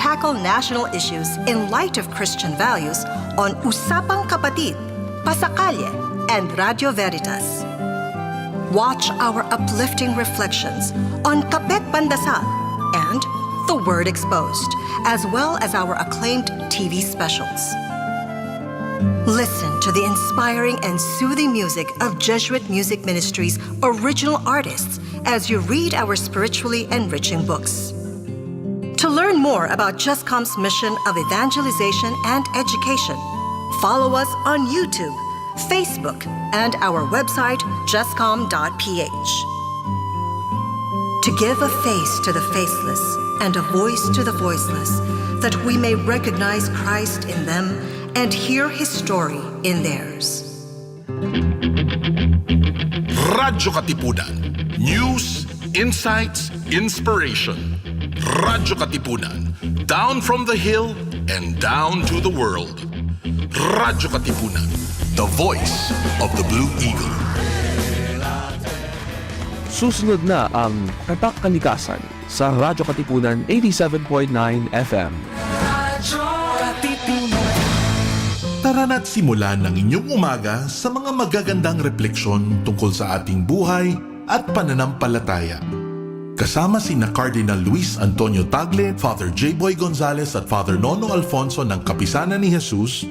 tackle national issues in light of Christian values on Usapang Kapatid, Pasakalye, and Radio Veritas. Watch our uplifting reflections on Kapet Pandasal and The Word Exposed, as well as our acclaimed TV specials. Listen to the inspiring and soothing music of Jesuit Music Ministry's original artists as you read our spiritually enriching books. To learn more about JustCom's mission of evangelization and education, follow us on YouTube, Facebook, and our website, justcom.ph. To give a face to the faceless and a voice to the voiceless, that we may recognize Christ in them and hear His story in theirs. Radyo Katipunan. News, insights, inspiration. Radyo Katipunan. Down from the hill and down to the world. Radyo Katipunan. The voice of the Blue Eagle. Susunod na ang Tatakalikasan sa Radyo Katipunan 87.9 FM. Tara na't simulan ng inyong umaga sa mga magagandang refleksyon tungkol sa ating buhay at pananampalataya. Kasama sina Cardinal Luis Antonio Tagle, Father J. Boy Gonzales at Father Nono Alfonso ng Kapisanan ni Jesus,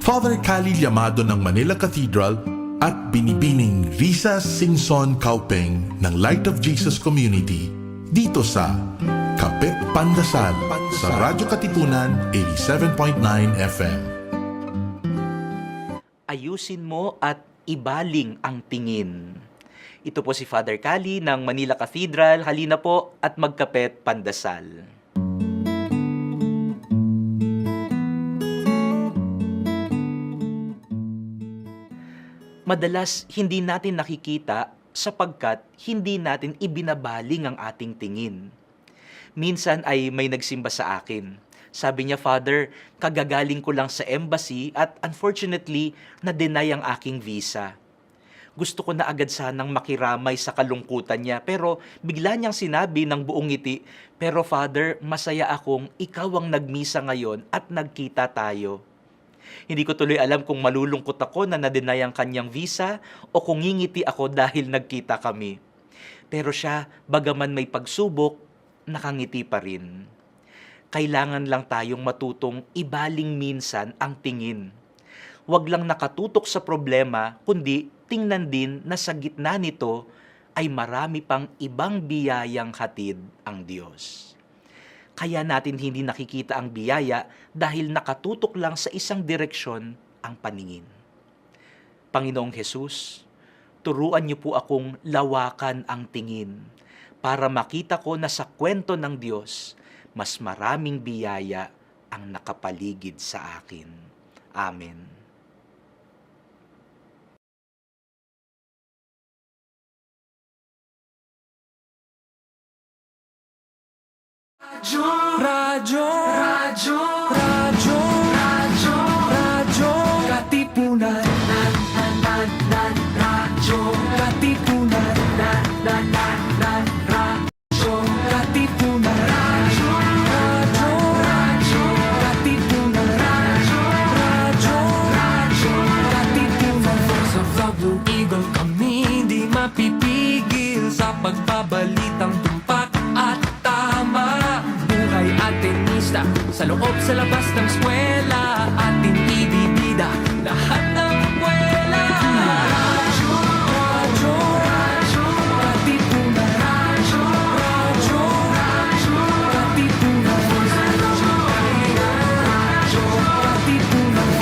Father Cali Llamado ng Manila Cathedral at Binibining Risa Singson Kaupeng ng Light of Jesus Community dito sa Kapet Pandasal sa Radyo Katipunan 87.9 FM. Ayusin mo at ibaling ang tingin. Ito po si Father Cali ng Manila Cathedral. Halina po at magkapet pandasal. Madalas hindi natin nakikita sapagkat hindi natin ibinabaling ang ating tingin. Minsan ay may nagsimba sa akin. Sabi niya, Father, kagagaling ko lang sa embassy at unfortunately, na-deny ang aking visa. Gusto ko na agad sanang makiramay sa kalungkutan niya pero bigla niyang sinabi ng buong ngiti, pero Father, masaya akong ikaw ang nagmisa ngayon at nagkita tayo. Hindi ko tuloy alam kung malulungkot ako na na-deny ang kanyang visa o kung ngingiti ako dahil nagkita kami. Pero siya, bagaman may pagsubok, nakangiti pa rin. Kailangan lang tayong matutong ibaling minsan ang tingin. Huwag lang nakatutok sa problema, kundi tingnan din na sa gitna nito ay marami pang ibang biyayang hatid ang Diyos. Kaya natin hindi nakikita ang biyaya dahil nakatutok lang sa isang direksyon ang paningin. Panginoong Hesus, turuan niyo po akong lawakan ang tingin para makita ko na sa kwento ng Diyos, mas maraming biyaya ang nakapaligid sa akin. Amen. Radyo Katipunan. Radyo Katipunan. Radyo Katipunan. Kami di mapipigil sa pagbabalitang tumpak at tama. Buhay at tenista sa loob sa labas ng eskwela, ating ibibida lahat ng kwela. Radyo Katipunan. Radyo Katipunan.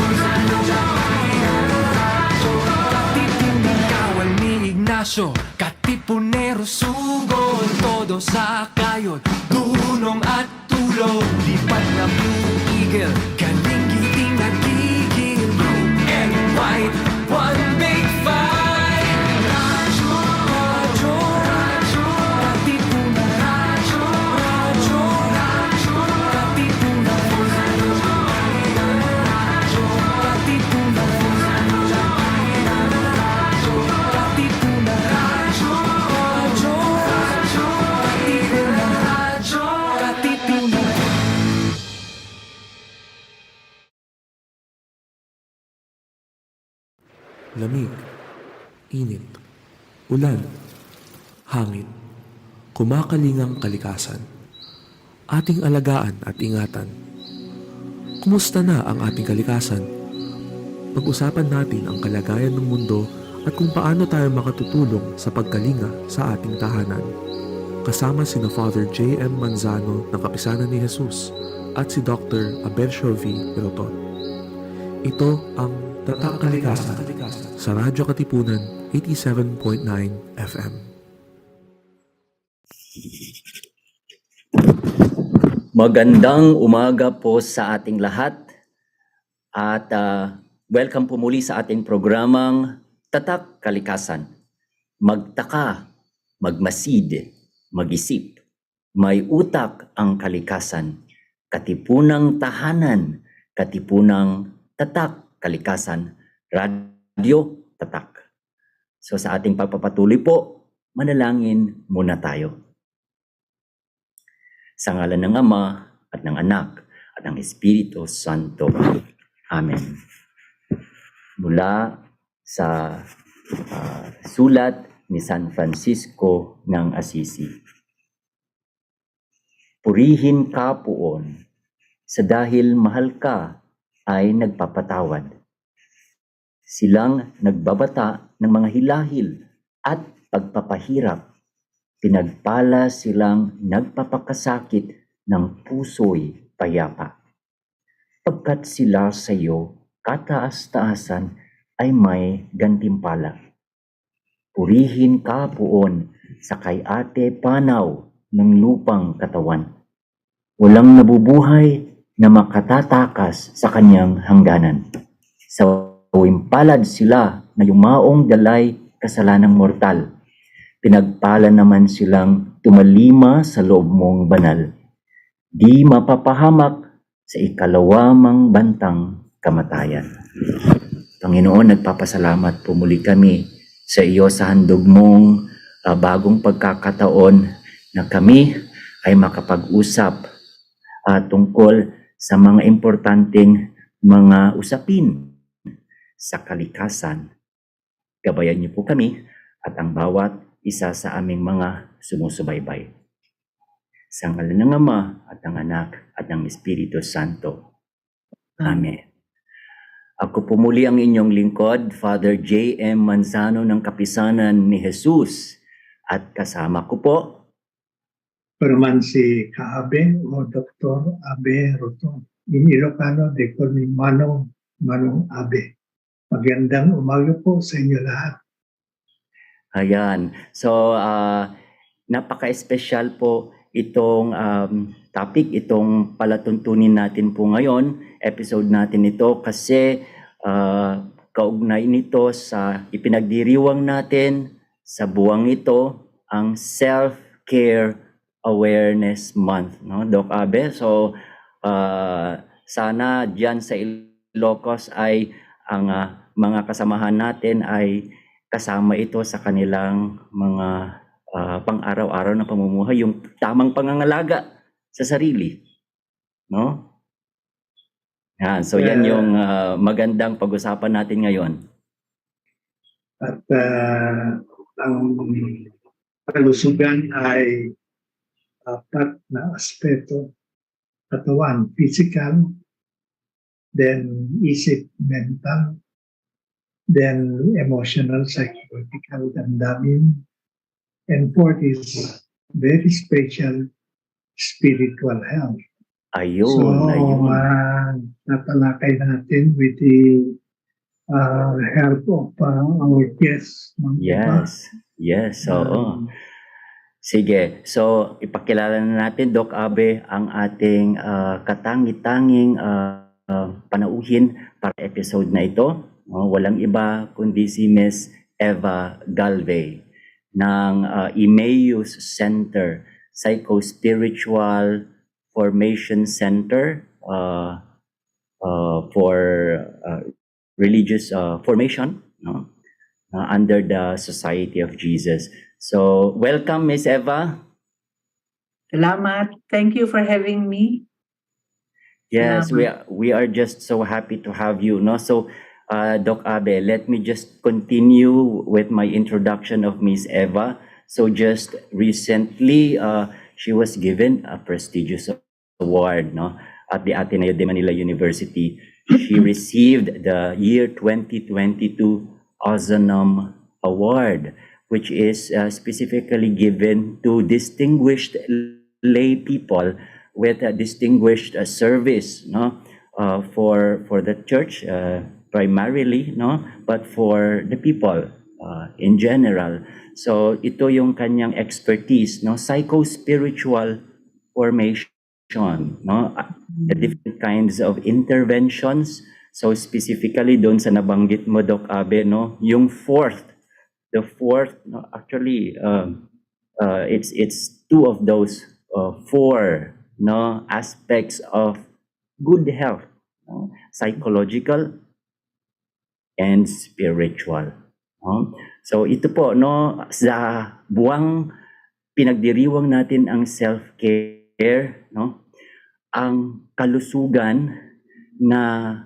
Radyo Katipunan. Kawal ni Ignacio, Katipunero, sugol, todo sa kayon, dunong at tulog, lipat na Blue Eagle, galing giting nagigil, blue and white, one big fight. Radyo Katipunan. Radyo Katipunan. Radyo Katipunan. lamig, init, ulan, hangin, kumakalingang kalikasan. Ating alagaan at ingatan. Kumusta na ang ating kalikasan? Pag-usapan natin ang kalagayan ng mundo at kung paano tayo makatutulong sa pagkalinga sa ating tahanan. Kasama sina Father J.M. Manzano ng Kapisanan ni Jesus at si Dr. Rotor. Ito ang Tatakalikasan sa Radyo Katipunan 87.9 FM. Magandang umaga po sa ating lahat at welcome po muli sa ating programang Tatakalikasan. Magtaka, magmasid, mag-isip. May utak ang kalikasan. Katipunang tahanan, katipunang tatak kalikasan, radyo tatak. So sa ating pagpapatuloy po, manalangin muna tayo. Sa ngalan ng Ama at ng Anak at ng Espiritu Santo. Amen. Mula sa sulat ni San Francisco ng Assisi. Purihin ka poon, sa dahil mahal ka ay nagpapatawad. Silang nagbabata ng mga hilahil at pagpapahirap. Pinagpala silang nagpapakasakit ng puso'y payapa. Pagkat sila sa iyo, kataas-taasan ay may gantimpala. Purihin ka poon sa kay ate panaw ng lupang katawan. Walang nabubuhay na makatatakas sa kanyang hangganan. Sa palad sila na yumaong dalay kasalanang mortal. Pinagpala naman silang tumalima sa loob mong banal. Di mapapahamak sa ikalawamang bantang kamatayan. Panginoon, nagpapasalamat po muli kami sa iyo sa handog mong bagong pagkakataon na kami ay makapag-usap tungkol sa mga importanteng mga usapin sa kalikasan. Gabayan niyo po kami at ang bawat isa sa aming mga sumusubaybay. Sa ngalan ng Ama at ng Anak at ng Espiritu Santo. Amen. Ako po muli ang inyong lingkod, Father J.M. Manzano ng Kapisanan ni Jesus. At kasama ko po, Perman si Kaabe o Dr. Abe Rotor. In Ilocano, they call me Manong Abe. Magandang umaga po sa inyo lahat. ayan. So, napaka-espesyal po itong topic, itong palatuntunin natin po ngayon, episode natin ito kasi kaugnay nito sa ipinagdiriwang natin sa buwang ito, ang Self-Care Awareness Month, no, Doc Abe? So, sana diyan sa Ilocos ay ang mga kasamahan natin ay kasama ito sa kanilang mga pang-araw-araw na pamumuhay, yung tamang pangangalaga sa sarili, no? Yan, so yan yung magandang pag-usapan natin ngayon. At ang kalusugan ay apat na aspeto. Katawan, physical, then isip, mental, then emotional, psychological, damdamin, and fourth is very special, spiritual health. Ayun. Natalakay natin with the help of our guests. Yes, oo. Sige, so ipakilala na natin, Doc Abe, ang ating katangi-tanging panauhin para episode na ito. Walang iba kundi si Miss Eva Galvey ng Emmaus Center, Psycho-Spiritual Formation Center for religious formation, no? Under the Society of Jesus. So, welcome, Miss Eva. Salamat. Thank you for having me. Yes, Salamat. we are just so happy to have you, no? So, Doc Abe, let me just continue with my introduction of Miss Eva. So just recently, she was given a prestigious award, no, at the Ateneo de Manila University. She received the year 2022 Ozanam Award, which is specifically given to distinguished lay people with a distinguished service, no, for the church primarily, no, but for the people in general. So ito yung kanyang expertise, no, psycho-spiritual formation, no, the different kinds of interventions. So specifically doon sa nabanggit mo, Doc Abe, no, yung the fourth, no, actually it's two of those four, no, aspects of good health, no, psychological and spiritual. No? So ito po, no, sa buwang pinagdiriwang natin ang self-care, no, ang kalusugan na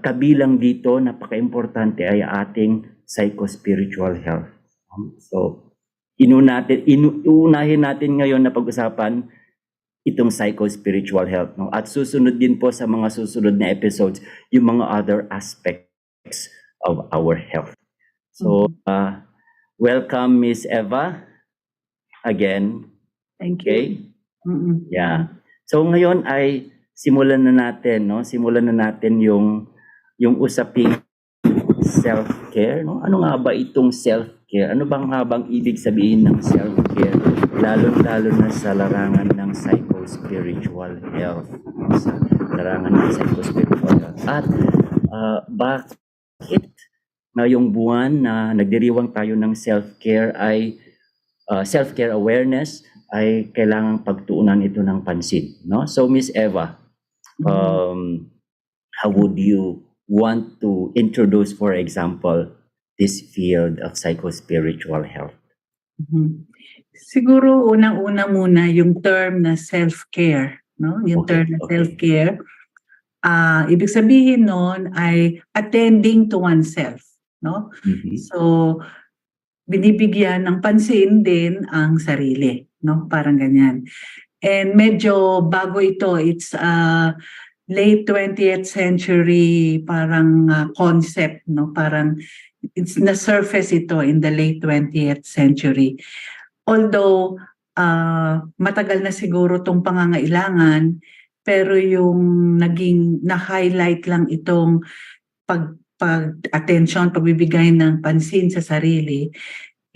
kabilang dito, napaka-importante ay ating psycho-spiritual health. So iunahin natin ngayon na pag-usapan itong psycho-spiritual health, no? At susunod din po sa mga susunod na episodes yung mga other aspects of our health. So, welcome Miss Eva again. Thank Okay? you. Yeah. So ngayon ay simulan na natin, no? Simulan na natin yung usaping self-care, no? Ano nga ba itong self-care? Ano bang ibig sabihin ng self-care? Lalo-lalo na sa larangan ng psycho-spiritual health. Sa larangan ng psycho-spiritual health. At bakit ngayong buwan na nagdiriwang tayo ng self-care ay self-care awareness ay kailangang pagtuunan ito ng pansin, no? So Miss Eva, how would you want to introduce, for example, this field of psycho-spiritual health? Siguro unang-una muna yung term na self-care, no? Yung term na self-care, ibig sabihin noon ay attending to oneself, no? So binibigyan ng pansin din ang sarili, no? Parang ganyan. And medyo bago ito, it's late 20th century parang concept, no? Parang it's na surface ito in the late 20th century. Although matagal na siguro tong pangangailangan, pero yung naging na-highlight lang itong pag-attention, pagbibigay ng pansin sa sarili,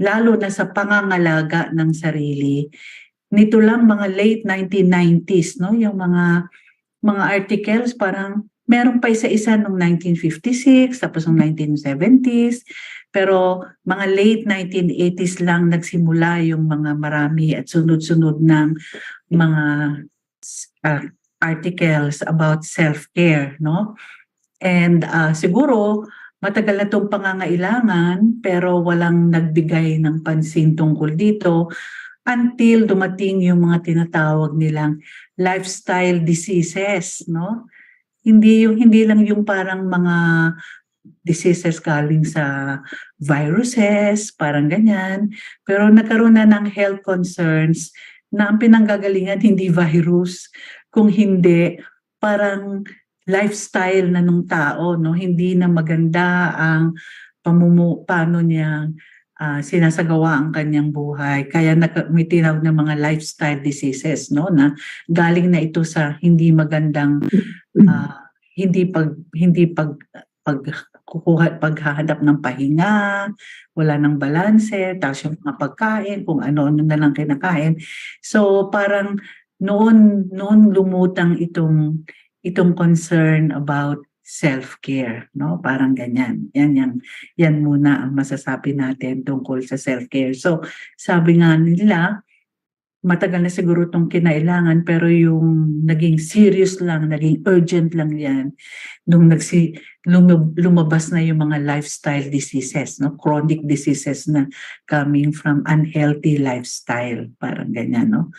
lalo na sa pangangalaga ng sarili. Nito lang mga late 1990s, no, yung mga articles parang meron pa isa-isa nung 1956, tapos nung 1970s, pero mga late 1980s lang nagsimula yung mga marami at sunod-sunod ng mga articles about self-care, no? And siguro matagal na itong pangangailangan pero walang nagbigay ng pansin tungkol dito until dumating yung mga tinatawag nilang lifestyle diseases, no? Hindi lang yung parang mga diseases galing sa viruses, parang ganyan, pero nagkaroon na ng health concerns na ang pinanggagalingan hindi virus, kung hindi parang lifestyle na ng tao, no? Hindi na maganda ang paano niya sinasagawa ang kanyang buhay. Kaya may tinawag na mga lifestyle diseases, no? Na galing na ito sa hindi magandang paghahanap ng pahinga, wala ng balanse, tapos yung mga pagkain, kung ano-ano na lang kinakain. So parang noon lumutang itong concern about self-care, no? Parang ganyan. Yan muna ang masasabi natin tungkol sa self-care. So, sabi nga nila, matagal na siguro itong kinailangan, pero yung naging serious lang, naging urgent lang yan, nung lumabas na yung mga lifestyle diseases, no? Chronic diseases na coming from unhealthy lifestyle, parang ganyan, no?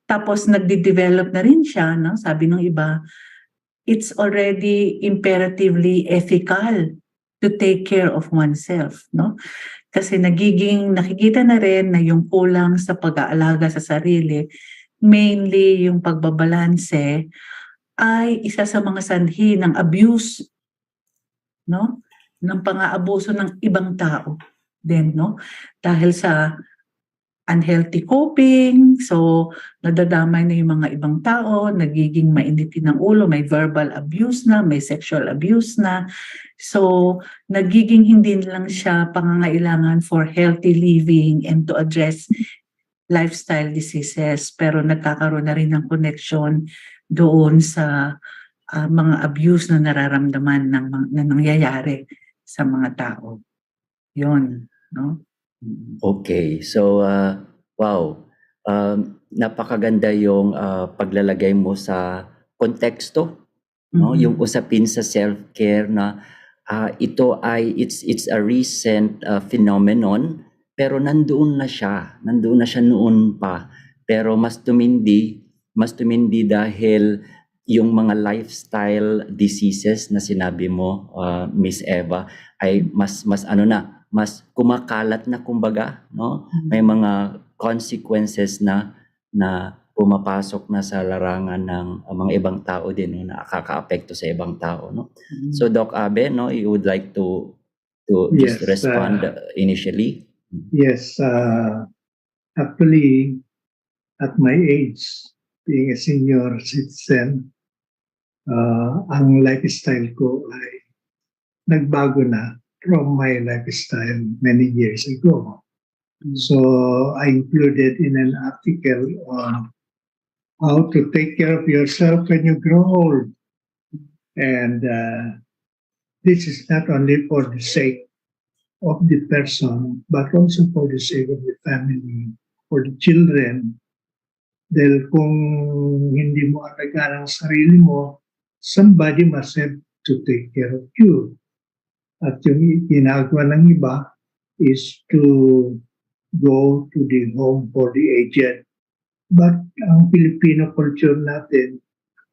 Tapos nagde-develop na rin siya, no? Sabi ng iba, it's already imperatively ethical to take care of oneself, no? Kasi nakikita na rin na yung kulang sa pag-aalaga sa sarili, mainly yung pagbabalanse, ay isa sa mga sanhi ng abuse, no? Ng pang-aabuso ng ibang tao din, no? Dahil sa unhealthy coping, so nadadamay na yung mga ibang tao, nagiging mainitin ng ulo, may verbal abuse na, may sexual abuse na. So nagiging hindi lang siya pangangailangan for healthy living and to address lifestyle diseases, pero nagkakaroon na rin ng connection doon sa mga abuse na nararamdaman na nangyayari sa mga tao. Yun, no? Okay, so wow, napakaganda yung paglalagay mo sa konteksto, no? Yung usapin sa self-care na ito ay it's a recent phenomenon, pero nandoon na siya noon pa, pero mas tumindi dahil yung mga lifestyle diseases na sinabi mo, Miss Eva, ay mas kumakalat na, kumbaga, no? May mga consequences na pumapasok na sa larangan ng mga ibang tao din, no? Nakaka-apekto sa ibang tao, no? So Doc Abe, no, you would like to just Yes, respond initially? Yes, actually, at my age, being a senior citizen, ang lifestyle ko ay nagbago na from my lifestyle many years ago. So I included in an article on how to take care of yourself when you grow old. And this is not only for the sake of the person, but also for the sake of the family, for the children. Dahil kung hindi mo alagaan ang sarili mo, somebody must have to take care of you. At yung ginagawa ng iba is to go to the home for the aged. But ang Filipino culture natin,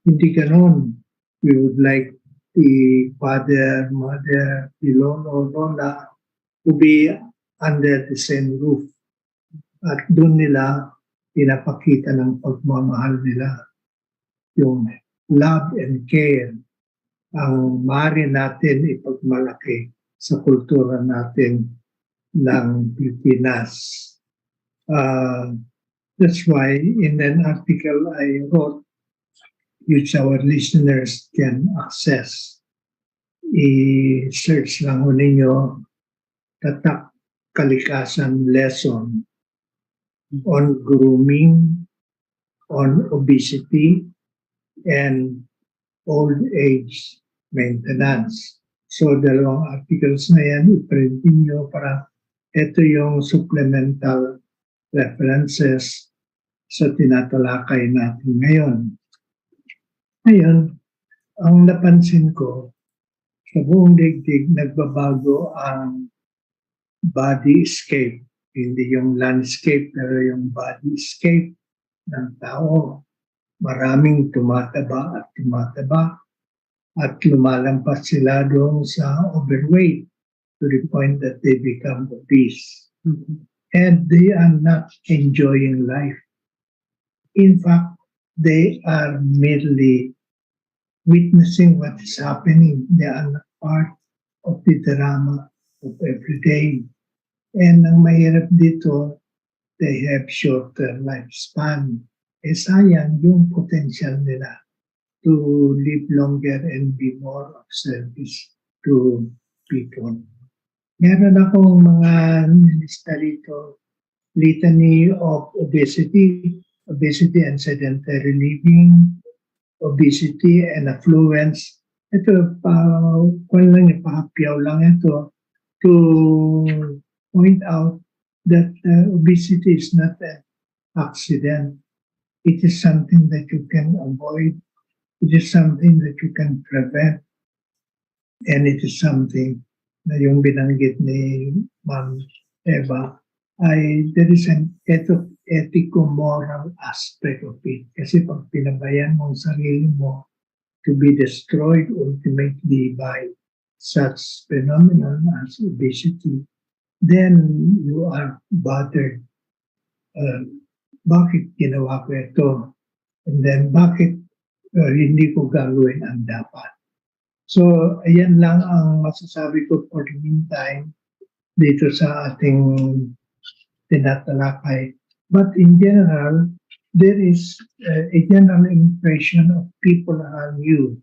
hindi ganon. We would like the father, mother, the lolo, lola to be under the same roof. At doon nila pinapakita ng pagmamahal nila. Yung love and care ang maaari natin ipagmalaki sa kultura natin ng Pilipinas. That's why in an article I wrote, which our listeners can access, i-search lang ho ninyo Tatakalikasan lesson on grooming, on obesity, and old age maintenance. So dalawang articles na yan, i-printin nyo para ito yung supplemental references sa tinatalakay natin ngayon. Ngayon, ang napansin ko, sa buong daigdig, nagbabago ang bodyscape. Hindi yung landscape, pero yung bodyscape ng tao. Maraming tumataba at lumalampas sila doon sa overweight to the point that they become obese. And they are not enjoying life. In fact, they are merely witnessing what is happening. They are not part of the drama of every day. And ang mahirap dito, they have shorter lifespan. Sayang yung potential nila to live longer and be more of service to people. Meron akong mga nilista rito, litany of obesity and sedentary living, obesity and affluence. Ito, pahapyaw lang ito to point out that obesity is not an accident. It is something that you can avoid. It is something that you can prevent. And it is something na yung binanggit ni Ma'am Eva, there is an ethico-moral aspect of it. Kasi pag pinabayaan mo ang sarili mo to be destroyed ultimately by such phenomenon as obesity, then you are bothered. Bakit ginawa ko ito? And then bakit hindi ko gagawin ang dapat? So, ayan lang ang masasabi ko for the meantime dito sa ating tinatalakay. But in general, there is a general impression of people around you.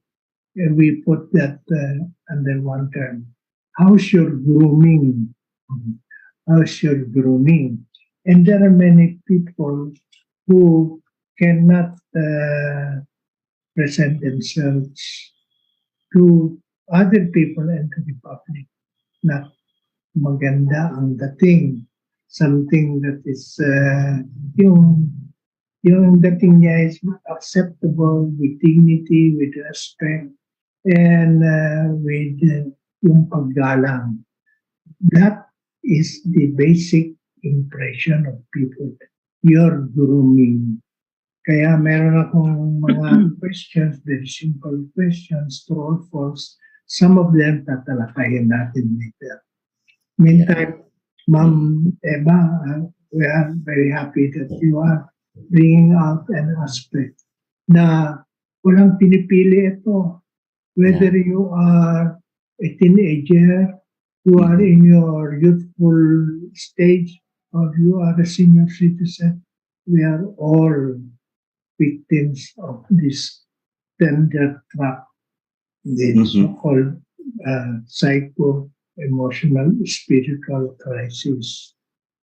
And we put that under one term. How's your grooming? How's your grooming? And there are many people who cannot present themselves to other people and to the public na maganda ang dating, something that is yung dating niya is acceptable with dignity, with respect, and with yung paggalang. That is the basic impression of people. Your grooming. Kaya meron akong mga questions, very simple questions, true or false. Some of them tatalakayin natin later. Meantime, Ma'am Eva, we are very happy that you are bringing out an aspect na walang pinipili ito. Whether you are a teenager, you are in your youthful stage, or you are a senior citizen, we are all victims of this tender trap, the so-called psycho-emotional spiritual crisis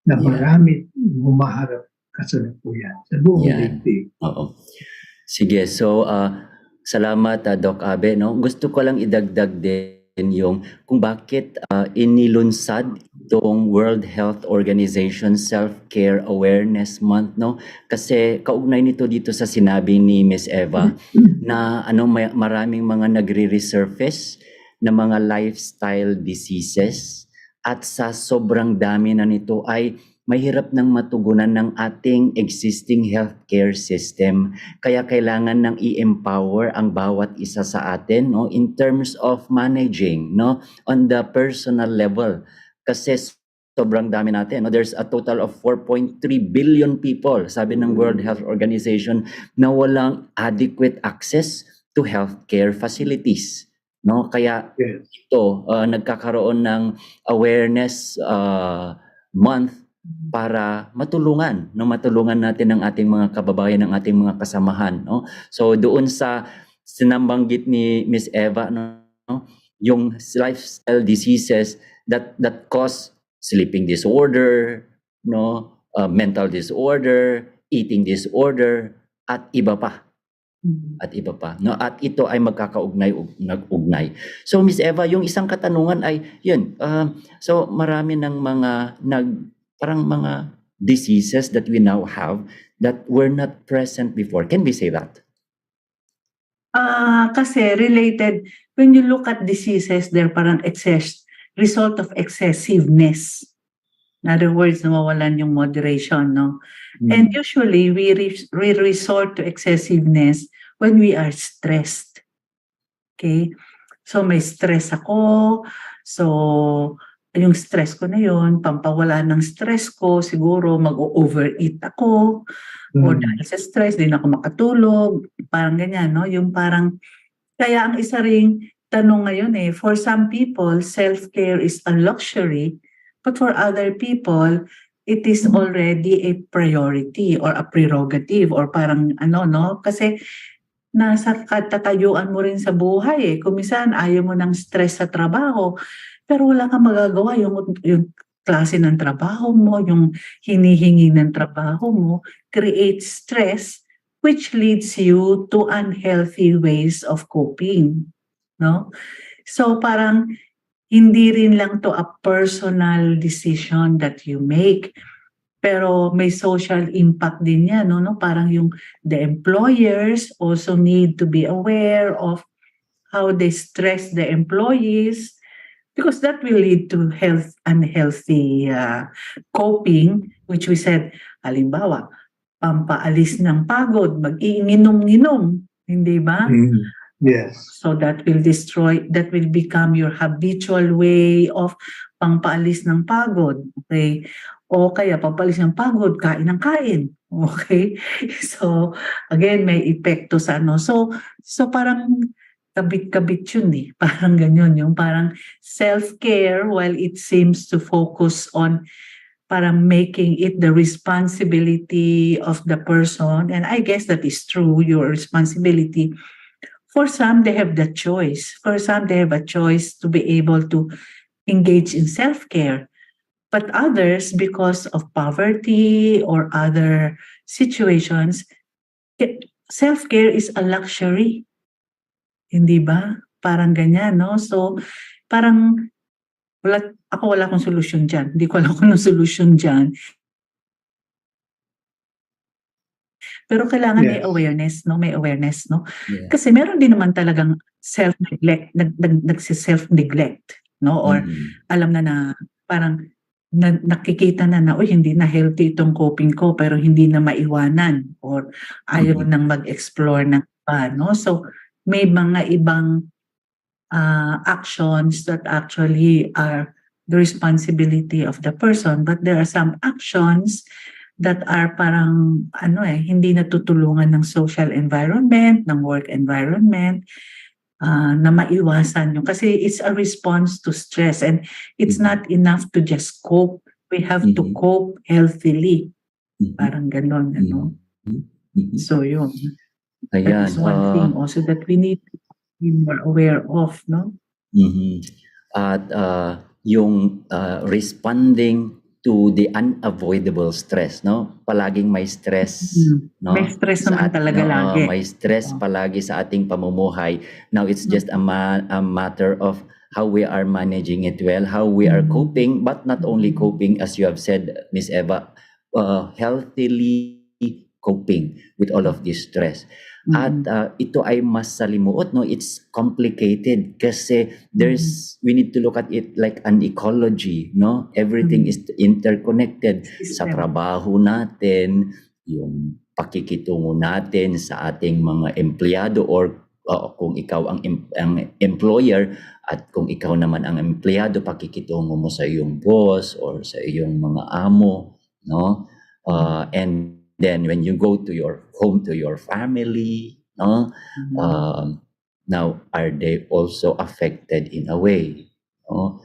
na marami humaharap kasalukuyan sa buong daigdig. Oo. Sige, so salamat Doc Abe. No? Gusto ko lang idagdag din yung kung bakit inilunsad itong World Health Organization Self-Care Awareness Month, no? Kasi kaugnay nito dito sa sinabi ni Miss Eva na maraming mga nagre-resurface na mga lifestyle diseases at sa sobrang dami na nito ay mahirap nang matugunan ng ating existing healthcare system. Kaya kailangan ng i-empower ang bawat isa sa atin, no, in terms of managing, no, on the personal level. Kasi sobrang dami natin. No? There's a total of 4.3 billion people, sabi ng World Health Organization, na walang adequate access to healthcare facilities. No? Kaya ito, nagkakaroon ng awareness month para matulungan natin ang ating mga kababayan, ang ating mga kasamahan, no? So doon sa sinambanggit ni Miss Eva, no, yung lifestyle diseases that cause sleeping disorder, no, mental disorder, eating disorder, at iba pa. No? At ito ay magkakaugnay. So Miss Eva, yung isang katanungan ay yun. So marami ng mga parang mga diseases that we now have that were not present before. Can we say that? Kasi related, when you look at diseases, they're parang result of excessiveness. In other words, nawawalan yung moderation, no? And usually, we resort to excessiveness when we are stressed. Okay? So, may stress ako. So, yung stress ko na yun, pampawala ng stress ko, siguro mag-overeat ako. O dahil sa stress, di na ako makatulog. Parang ganyan, no? Yung parang, kaya ang isa ring tanong ngayon for some people, self-care is a luxury, but for other people, it is already a priority or a prerogative or parang no? Kasi nasa katatayuan mo rin sa buhay Kung minsan ayaw mo ng stress sa trabaho, pero wala kang magagawa yung klase ng trabaho mo, yung hinihingi ng trabaho mo, create stress which leads you to unhealthy ways of coping. No? So parang hindi rin lang to a personal decision that you make, pero may social impact din yan, no? Parang the employers also need to be aware of how they stress the employees, because that will lead to unhealthy coping, which we said, halimbawa, pampaalis ng pagod, mag-iinom-inom, hindi ba? Yes. So that will become your habitual way of pangpaalis ng pagod. Okay? O kaya pagpaalis ng pagod, kain ng kain. Okay? So, again, may epekto sa ano. So parang kabit-kabit yun eh. Parang ganyan yung parang self-care while it seems to focus on parang making it the responsibility of the person. And I guess that is true, your responsibility. For some, they have the choice. For some, they have a choice to be able to engage in self-care. But others, because of poverty or other situations, self-care is a luxury. Hindi ba? Parang ganyan, no? So, parang wala akong solusyon dyan. Hindi ko alam kung anong solusyon dyan. Pero kailangan may Yes. awareness, no? May awareness, no? Yeah. Kasi meron din naman talagang self-neglect, nagsi-self-neglect, no? Or alam na parang nakikita na, uy, hindi na healthy itong coping ko, pero hindi na maiwanan or ayaw nang mag-explore ng iba, no? So, may mga ibang actions that actually are the responsibility of the person, but there are some actions that are parang hindi natutulungan ng social environment, ng work environment, na maiwasan yun. Kasi it's a response to stress and it's not enough to just cope. We have to cope healthily. Parang ganon, ano. So yun. That Ayan. is one thing also that we need to be more aware of, no? At yung responding to the unavoidable stress, no? Palaging may stress, no? May stress naman talaga lagi. May stress palagi sa ating pamumuhay. Now it's just a matter of how we are managing it well, how we are coping, but not only coping, as you have said, Miss Eva, healthily coping with all of this stress. At ito ay mas salimuot, no? It's complicated kasi we need to look at it like an ecology, no? Everything is interconnected. Sa trabaho natin, yung pakikitungo natin sa ating mga empleyado or kung ikaw ang employer at kung ikaw naman ang empleyado, pakikitungo mo sa iyong boss or sa iyong mga amo, no? And then when you go to your home, to your family, no? Now, are they also affected in a way? No?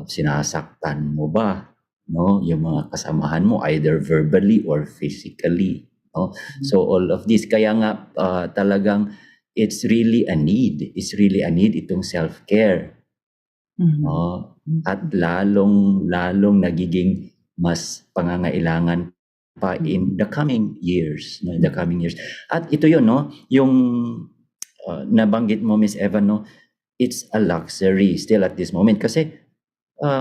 Sinasaktan mo ba, no? Yung mga kasamahan mo, either verbally or physically, no? So all of this, kaya nga talagang it's really a need. It's really a need itong self-care. No? At lalong nagiging mas pangangailangan pa in the coming years, no? In the coming years. At ito yun, no? Yung nabanggit mo, Miss Eva, no? It's a luxury still at this moment kasi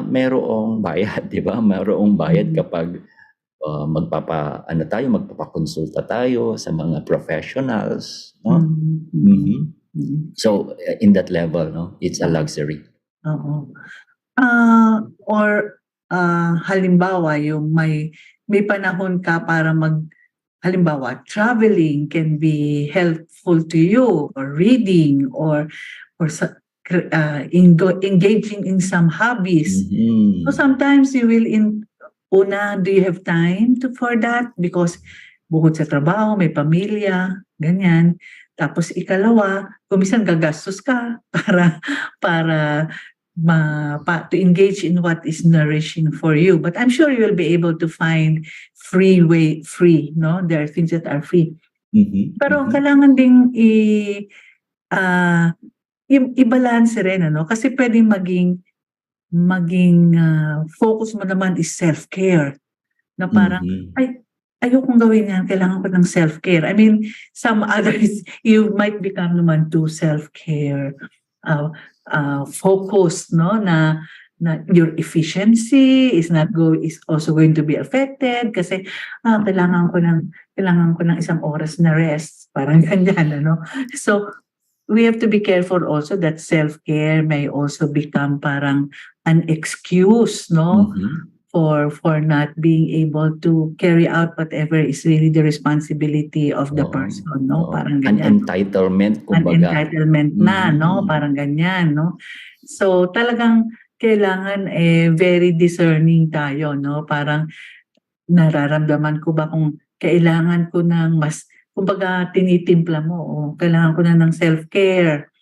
merong bayad, di ba? Merong bayad kapag magpapakonsulta tayo sa mga professionals, no? So in that level, no? It's a luxury. Oo. Or halimbawa yung may panahon ka para halimbawa, traveling can be helpful to you, or reading, or engaging in some hobbies. So sometimes you will do you have time for that? Because bukod sa trabaho, may pamilya, ganyan. Tapos ikalawa, kumisan gagastos ka para to engage in what is nourishing for you. But I'm sure you will be able to find free, no? There are things that are free. Pero kailangan ding i-balance rin, ano? Kasi pwedeng maging focus mo naman is self-care. Na parang, ayokong gawin yan, kailangan ko ng self-care. I mean, some others, you might become naman too self-care focused, no? Na your efficiency is also going to be affected kasi kailangan ko ng isang oras na rest, parang ganyan, ano? So we have to be careful also that self-care may also become parang an excuse, no? for not being able to carry out whatever is really the responsibility of the Oo, person, no? oo. Parang An ganyan. entitlement, An kumbaga. entitlement na, no? Mhm. Parang ganyan, no? So, talagang kailangan very discerning tayo, no? Parang nararamdaman ko ba kung kailangan ko ng mas, kumbaga tinitimpla mo, o kailangan ko na ng self-care,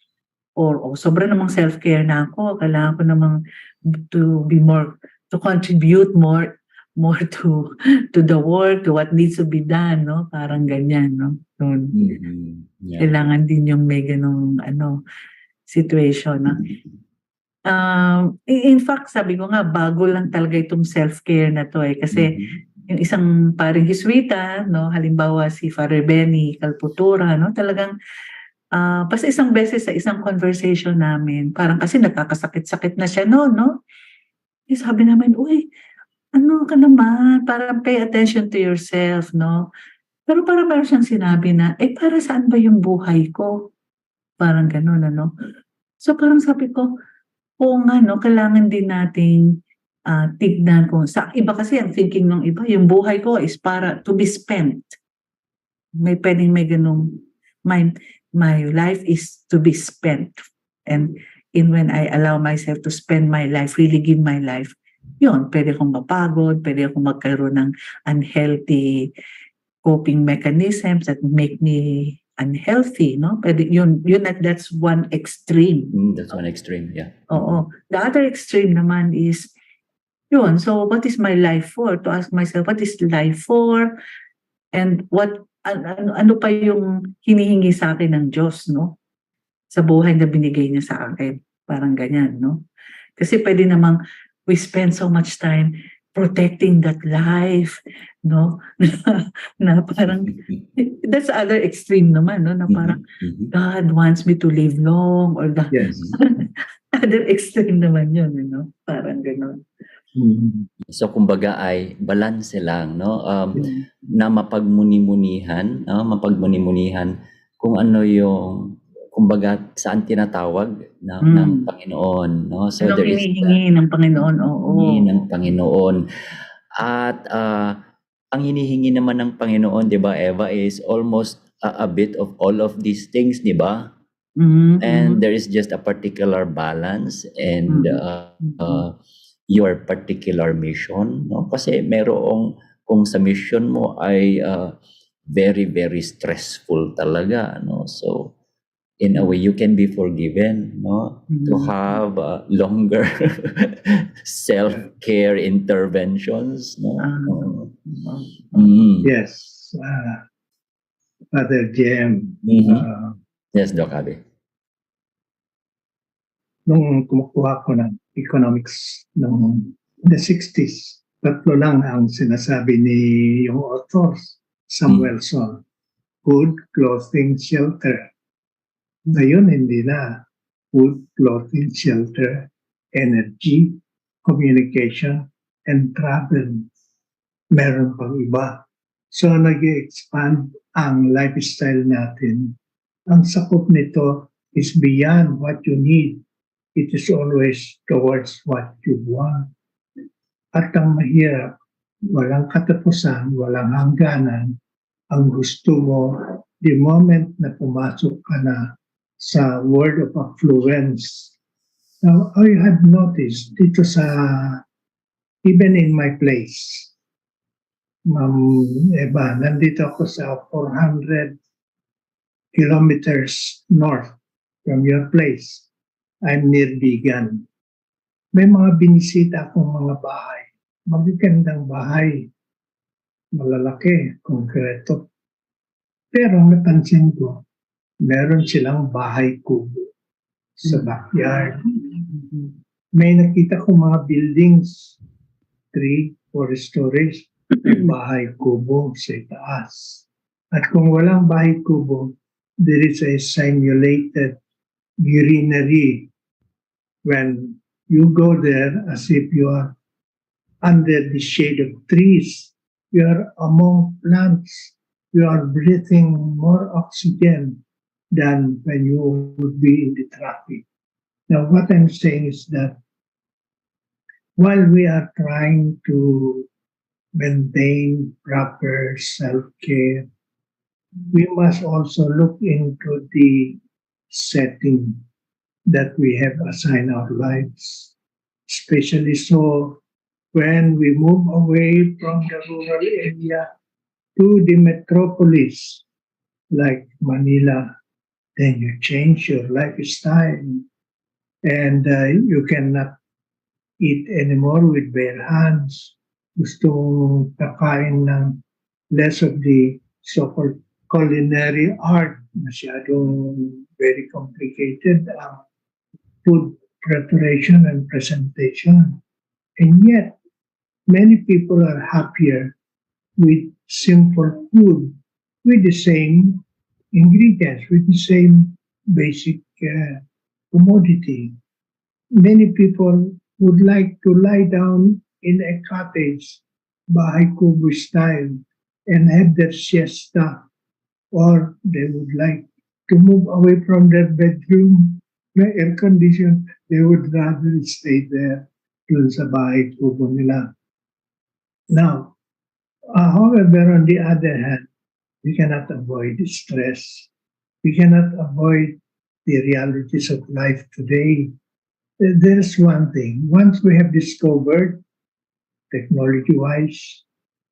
or sobra namang self-care na ako, kailangan ko namang to be more, to contribute more to the work, to what needs to be done, no? Parang ganyan, no? So, Mhm. Yeah. kailangan din yung may ganung situation na in fact, sabi ko nga, bago lang talaga itong self-care na to kasi yung isang paring Hiswita, no, halimbawa si Father Benny Calputura, no, talagang basta isang beses sa isang conversation namin, parang kasi nagkakasakit-sakit na siya noon, no? Sabi namin, uy, ano ka naman, parang pay attention to yourself, no? Pero parang meron siyang sinabi na, para saan ba yung buhay ko? Parang gano'n, ano? So parang sabi ko, oo nga, no, kailangan din nating tignan kung sa iba kasi ang thinking ng iba, yung buhay ko is para to be spent. May pwedeng may ganung, my life is to be spent. And when I allow myself to spend my life, really give my life, yun, pwede akong mapagod, pwede akong magkaroon ng unhealthy coping mechanisms that make me unhealthy, no? Pwede yun that's one extreme. That's one extreme, yeah. Oo. The other extreme naman is yun. So what is my life for? To ask myself, what is life for? And ano pa yung hinihingi sa akin ng Diyos, no? Sa buhay na binigay niya sa akin. Parang ganyan, no? Kasi pwede namang we spend so much time protecting that life, no? na parang, that's the other extreme naman, no? Na parang, God wants me to live long, or the Yes. other extreme naman yun, no? Parang gano'n. So kumbaga ay balanse lang, no? Na mapagmuni-munihan, no? Mapagmuni-munihan kung ano yung kumbaga saan tinatawag ng Panginoon, no? So Ano there is hinihingi ng Panginoon? Oo. hinihingi ng Panginoon. At ang hinihingi naman ng Panginoon, 'di ba, Eva, is almost a bit of all of these things, 'di ba? And there is just a particular balance and your particular mission, no? Kasi merong kung sa mission mo ay very very stressful talaga, no? So in a way you can be forgiven, no? To have longer self-care interventions, no? Yes. Father Jem, Yes, Doc Abe. nung kumukuha ko ng economics noong the 60s, tatlo lang ang sinasabi ni yung authors, Samuelson. Food, clothing, shelter. Ngayon, hindi na. Food, clothing, shelter, energy, communication, and travel. Meron pang iba. So, nag-expand ang lifestyle natin. Ang sakop nito is beyond what you need. It is always towards what you want. At ang mahirap, walang katapusan, walang hangganan. Ang gusto mo, the moment na pumasok ka na sa world of affluence. Now, I have noticed dito sa, even in my place, Ma'am Eva, nandito ako sa 400 kilometers north from your place. I'm near Bigan. May mga binisita akong mga bahay. Magagandang bahay. Malalaki, konkreto. Pero napansin ko, meron silang bahay kubo sa backyard. May nakita ko mga buildings, 3-4 stories, bahay kubo sa itaas. At kung walang bahay kubo, there is a simulated greenery when you go there as if you are under the shade of trees. You are among plants. You are breathing more oxygen than when you would be in the traffic. Now, what I'm saying is that while we are trying to maintain proper self-care, we must also look into the setting that we have assigned our lives, especially so when we move away from the rural area to the metropolis like Manila, then you change your lifestyle and you cannot eat anymore with bare hands. Gusto mong kakain ng less of the so-called culinary art, masyadong very complicated food preparation and presentation. And yet, many people are happier with simple food, with the same ingredients, with the same basic commodity. Many people would like to lie down in a cottage, bahay kubo style, and have their siesta, or they would like to move away from their bedroom, na air condition, they would rather stay there dun sa bahay kubo nila. Now, however, on the other hand, we cannot avoid stress. We cannot avoid the realities of life today. There's one thing. Once we have discovered, technology-wise,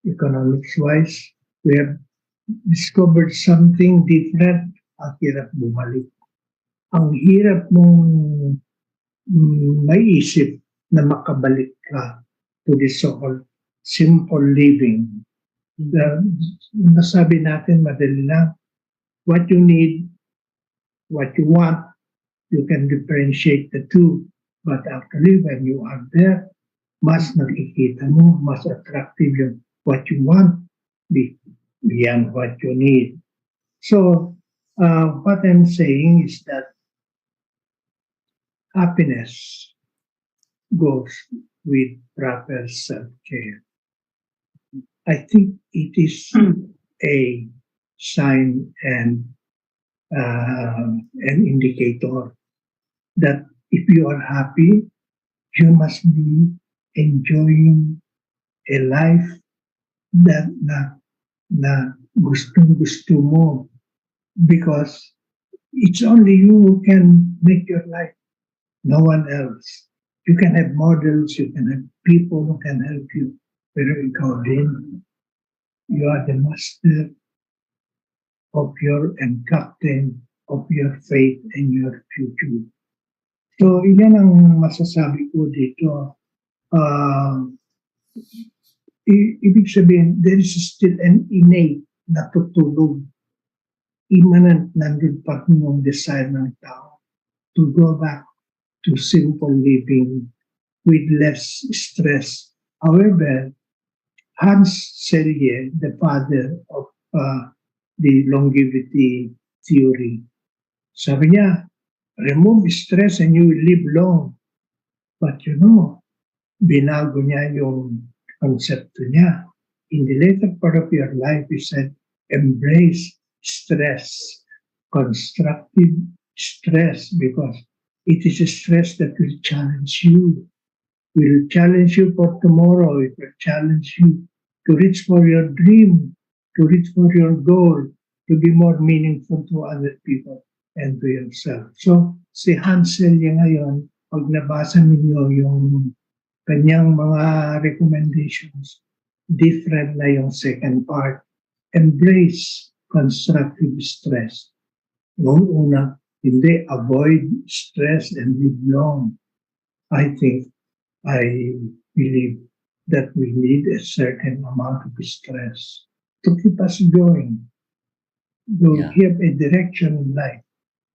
economics-wise, we have discovered something different, ang hirap bumalik. Ang hirap mong maisip na makabalik ka to the so-called simple living. Nasabi natin madali lang, what you need, what you want, you can differentiate the two. But actually, when you are there, mas nakikita mo, mas attractive yung what you want beyond what you need. So, what I'm saying is that happiness goes with proper self-care. I think it is a sign and an indicator that if you are happy, you must be enjoying a life that na gustong-gusto mo, because it's only you who can make your life, no one else. You can have models, you can have people who can help you, pero ikaw din, you are the master of your and captain of your fate and your future. So, yan ang masasabi ko dito. Ibig sabihin, there is still an innate na tutulog, immanent nandun pa yung desire ng tao to go back to simple living with less stress. However, Hans Selye, the father of the longevity theory, sabi niya, remove stress and you will live long. But you know, binago niya yung konsepto niya. In the later part of your life, he said, embrace stress, constructive stress, because it is a stress that will challenge you. Will challenge you for tomorrow. It will challenge you to reach for your dream, to reach for your goal, to be more meaningful to other people and to yourself. So, si Hansel yung ngayon, pag nabasa ninyo yung kanyang mga recommendations, different na yung second part. Embrace constructive stress. Noong una, hindi, avoid stress and live long. I believe that we need a certain amount of stress to keep us going, to give a direction in life,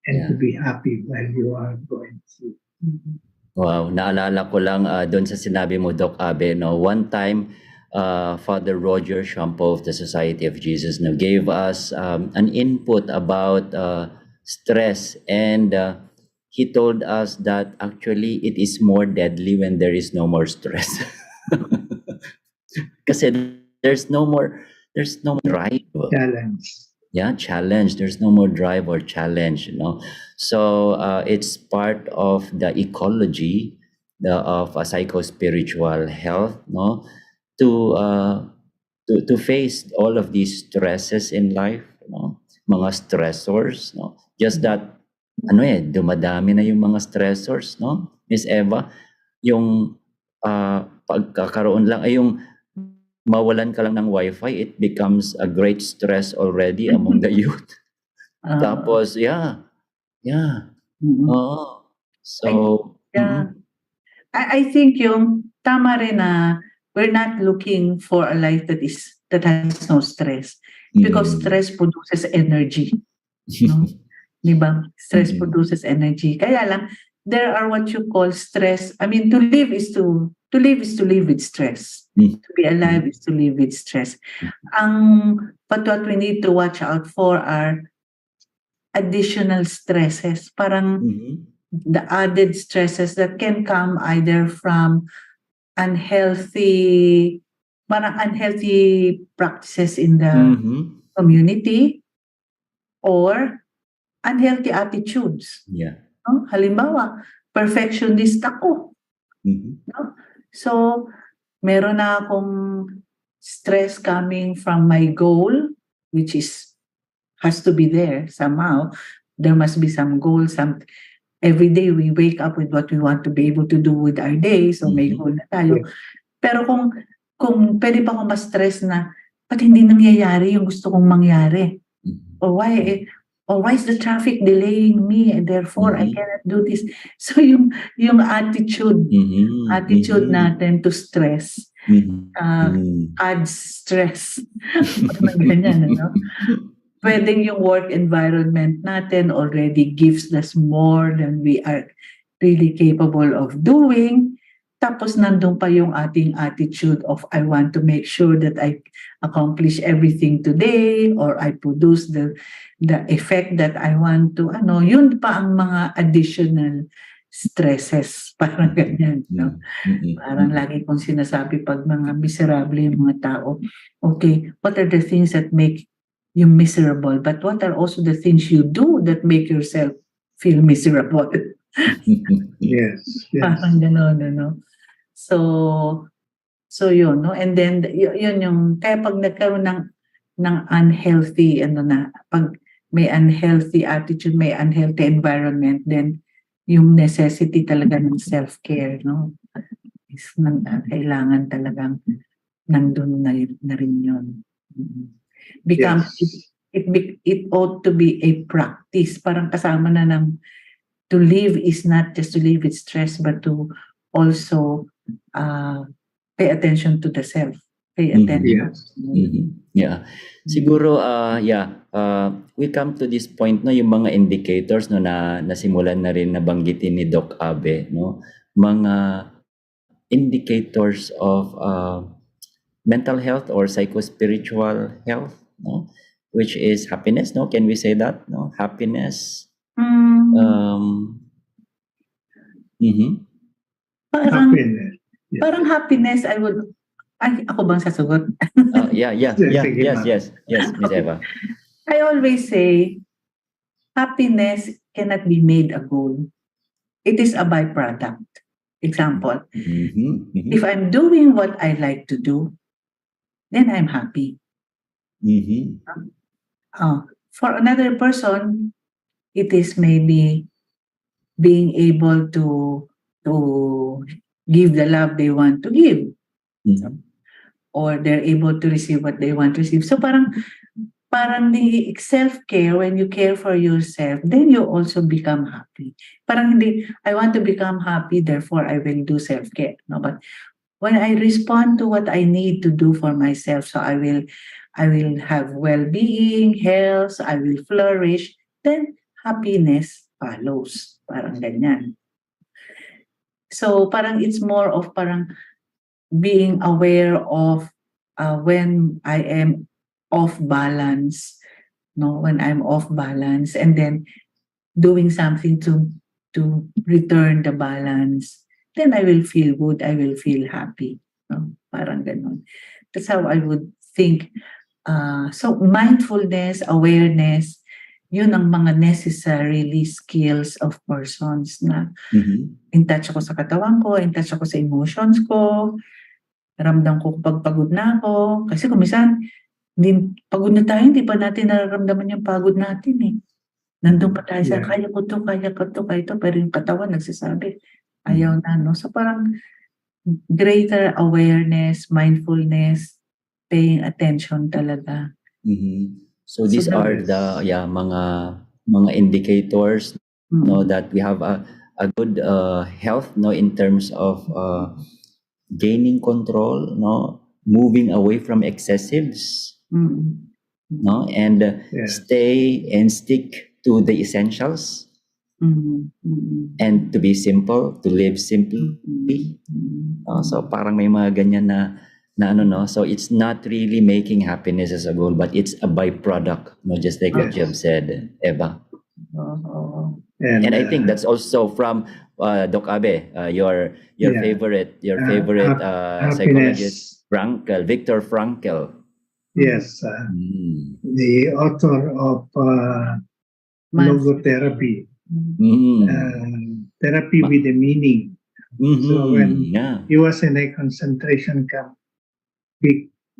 and to be happy while you are going through. Wow, naalala ko lang doon sa sinabi mo, Doc Abe, no, one time, Father Roger Shampo of the Society of Jesus gave us an input about stress, and he told us that actually it is more deadly when there is no more stress. Kasi there's no more drive. Challenge. Yeah, challenge. There's no more drive or challenge, So it's part of the ecology of psycho-spiritual health, no, to face all of these stresses in life, no, mga stressors, no, just that dumadami na yung mga stressors, no, Miss Eva, yung pagkakaroon lang ay yung mawalan ka lang ng wifi, it becomes a great stress already among the youth. Tapos yeah, oo. So Yeah. I think yung tama rin na we're not looking for a life that has no stress, because stress produces energy, no? Di ba? Stress produces energy. Kaya lang, there are what you call stress. I mean, to live is to live with stress. To be alive is to live with stress. But what we need to watch out for are additional stresses. Parang the added stresses that can come either from unhealthy practices in the community or unhealthy attitudes. Yeah. No? Halimbawa, perfectionist ako. No? So, meron na akong stress coming from my goal, which has to be there somehow. There must be some goal. Every day we wake up with what we want to be able to do with our day. So may goal na tayo. Pero kung pwede pa akong ma-stress na, ba't hindi nangyayari yung gusto kong mangyari? Or why is the traffic delaying me and therefore I cannot do this? So yung attitude natin to stress adds stress. Ganyan, ano? Pwedeng yung work environment natin already gives us more than we are really capable of doing. Tapos nandun pa yung ating attitude of I want to make sure that I accomplish everything today or I produce the effect that I want to, yun pa ang mga additional stresses. Parang ganyan, no? Parang lagi kong sinasabi pag mga miserable yung mga tao, okay, what are the things that make you miserable, but what are also the things you do that make yourself feel miserable? Yes. Parang gano'n, ano? So yun, no? And then, yun yung, kaya pag nagkaroon ng unhealthy, pag may unhealthy attitude, may unhealthy environment, then yung necessity talaga ng self-care, no? Kailangan talagang nandun na rin yun. It ought to be a practice. Parang kasama na ng to live is not just to live with stress, but to also pay attention to the self. Pay attention. Yeah. Siguro, we come to this point, no, yung mga indicators, no, na nasimulan na rin nabanggitin ni Doc Abe, no, mga indicators of mental health or psycho-spiritual health, no, which is happiness, no? Can we say that, no? Happiness. Parang happiness, ako bang sasagot? Yes, Miss Eva. I always say, happiness cannot be made a goal. It is a byproduct. Example, if I'm doing what I like to do, then I'm happy. For another person, it is maybe being able to give the love they want to give, or they're able to receive what they want to receive. So parang the self-care, when you care for yourself, then you also become happy. Parang hindi, I want to become happy, therefore I will do self-care. No, but when I respond to what I need to do for myself, so I will have well-being, health, I will flourish, then happiness follows. Parang ganyan. So parang it's more of parang being aware of when I am off balance, no, when I'm off balance, and then doing something to return the balance, then I will feel good, I will feel happy. No? Parang ganon. That's how I would think. So mindfulness, awareness, yun ang mga necessarily skills of persons na in touch ako sa katawan ko, in touch ako sa emotions ko, ramdam ko kapag pagod na ako. Kasi kung minsan, pagod na tayo, hindi pa natin nararamdaman yung pagod natin eh. Nandun pa tayo sa, Yeah. kaya ko to, kaya to, pero yung katawan nagsasabi, ayaw na, no? So parang greater awareness, mindfulness, paying attention talaga. So these So are the mga indicators that we have a good health in terms of gaining control, moving away from excessives, and Yeah. stay and stick to the essentials, and to be simple, to live simply. So parang may mga ganyan na so it's not really making happiness as a goal, but it's a byproduct, just like what you have said, Eva. And I think that's also from Doc Abe, your Yeah. favorite Happiness. psychologist, Viktor Frankl. Yes, the author of logotherapy, therapy with a meaning. So when he was in a concentration camp,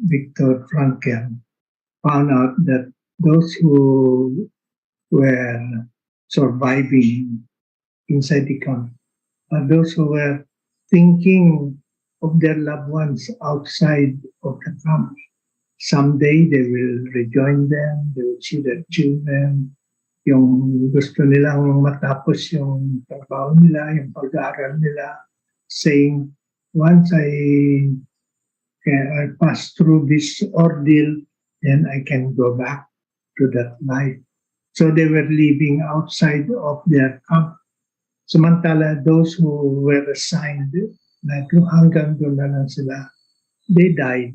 Viktor Frankl found out that those who were surviving inside the camp are those who were thinking of their loved ones outside of the camp. Someday they will rejoin them, they will see their children, yung gusto nilang matapos yung trabaho nila, yung pag-aaral nila, saying, once I pass through this ordeal, then I can go back to that life. So they were living outside of their camp. Samantala, those who were assigned, na hanggang doon na lang sila, they died.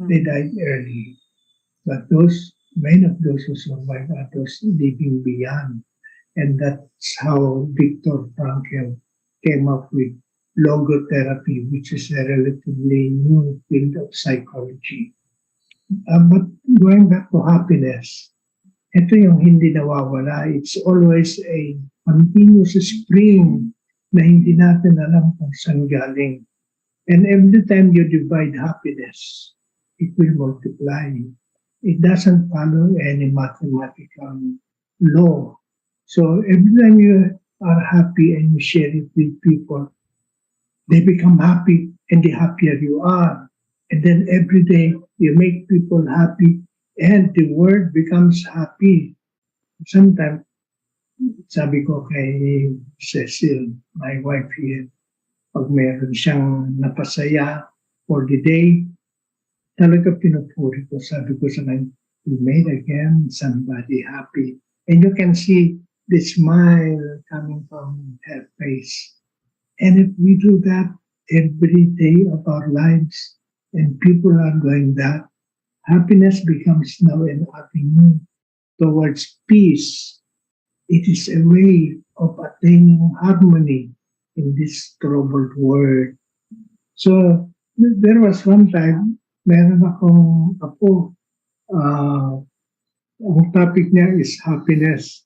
They died early. But many of those who survived are those living beyond. And that's how Viktor Frankl came up with logotherapy, which is a relatively new field of psychology. But going back to happiness, ito yung hindi nawawala. It's always a continuous spring na hindi natin alam kung saan galing. And every time you divide happiness, it will multiply. It doesn't follow any mathematical law. So every time you are happy and you share it with people, they become happy, and the happier you are. And then every day you make people happy, and the world becomes happy. Sometimes, sabi ko kay Cecil, my wife here, pag meron siyang napasaya for the day, talaga pinupuri ko. Sabi ko sa kanya, you made again somebody happy. And you can see the smile coming from her face. And if we do that every day of our lives, and people are doing that, happiness becomes now an avenue towards peace. It is a way of attaining harmony in this troubled world. So there was one time, meron akong apo, ang topic niya is happiness.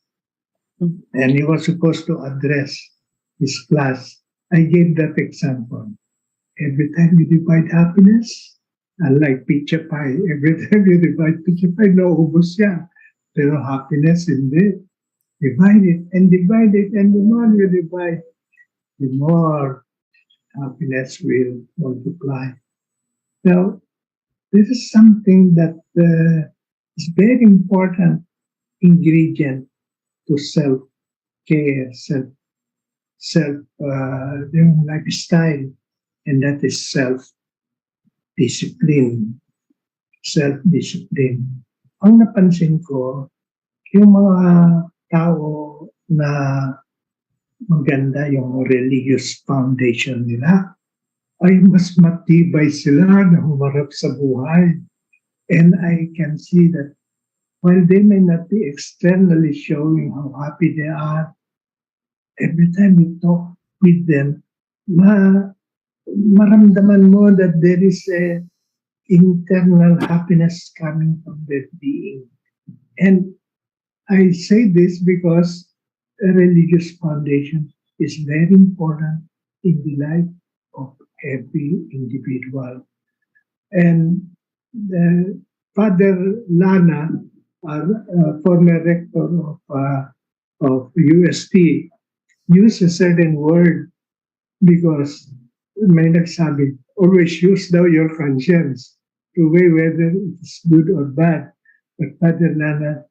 And he was supposed to address his class. I gave that example. Every time you divide happiness, unlike pizza pie, every time you divide pizza pie, naubos siya. Pero happiness, hindi. Divide it, and the more you divide, the more happiness will multiply. Now, this is something that is very important ingredient to self-care, lifestyle, and that is self-discipline. Self-discipline. Ang napansin ko, yung mga tao na maganda yung religious foundation nila, ay mas matibay sila na humarap sa buhay. And I can see that while they may not be externally showing how happy they are, every time you talk with them, maramdaman mo that there is a internal happiness coming from their being. And I say this because a religious foundation is very important in the life of every individual. And the Father Lana, our former rector of UST, used a certain word because may nagsabi, always use daw your conscience to weigh whether it's good or bad. But Father Lana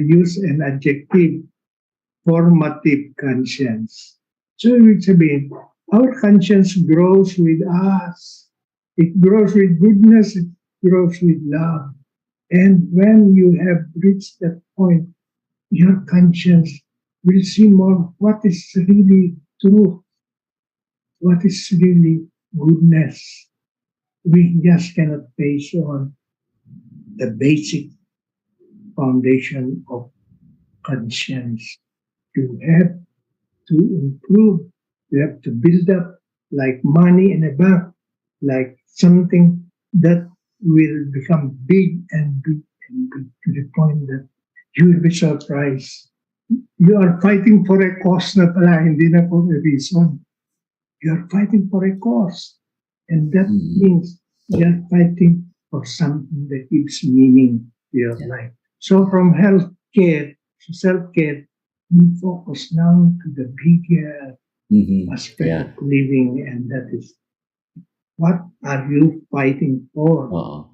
used an adjective, formative conscience. So ibig sabihin, our conscience grows with us. It grows with goodness, it grows with love. And when you have reached that point, your conscience will see more what is really true, what is really goodness. We just cannot base on the basic foundation of conscience. You have to improve, you have to build up like money in a bank, like something that will become big and big and big to the point that you will be surprised. You are fighting for a cause na pala, hindi na for a reason. You are fighting for a cause. And that means you are fighting for something that gives meaning to your life. So from health care to self-care, we focus now to the bigger aspect of living, and that is what are you fighting for?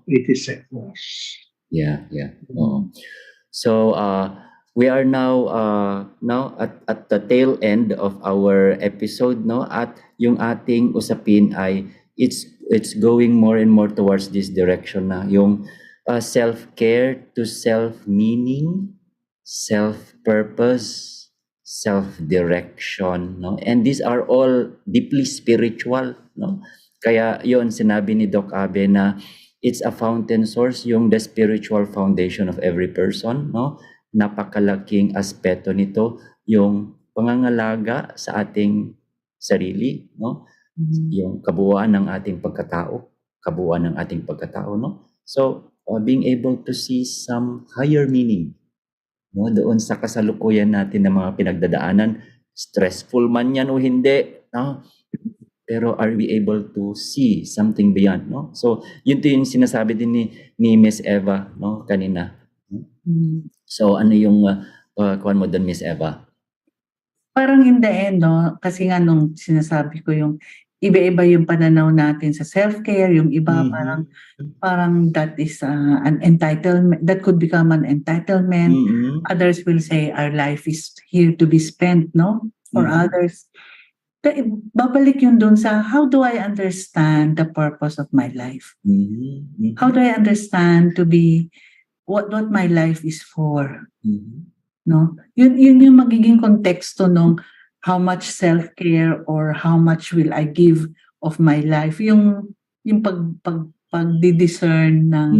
It is a cause. Yeah. So we are now at the tail end of our episode, no? At yung ating usapin ay it's going more and more towards this direction na yung self-care to self-meaning, self-purpose, self-direction, no? And these are all deeply spiritual, no? Kaya yon sinabi ni Doc Abe na it's a fountain source, yung the spiritual foundation of every person, no? Napakalaking aspeto nito, yung pangangalaga sa ating sarili, no? Yung kabuuan ng ating pagkatao, no? So, being able to see some higher meaning, no, doon sa kasalukuyan natin ng mga pinagdadaanan, stressful man yan o hindi, no? Pero are we able to see something beyond, no? So, yun to yung sinasabi din ni Miss Eva, no, kanina. So, ano yung kuwan mo doon, Miss Eva? Parang in the end, no, kasi nga nung sinasabi ko yung iba-iba yung pananaw natin sa self-care, yung iba parang that is an entitlement, that could become an entitlement. Others will say our life is here to be spent, no? For others. Babalik yun dun sa how do I understand the purpose of my life? How do I understand to be what my life is for? No? Yun yung magiging konteksto nung how much self-care or how much will I give of my life. Yung pag-discern ng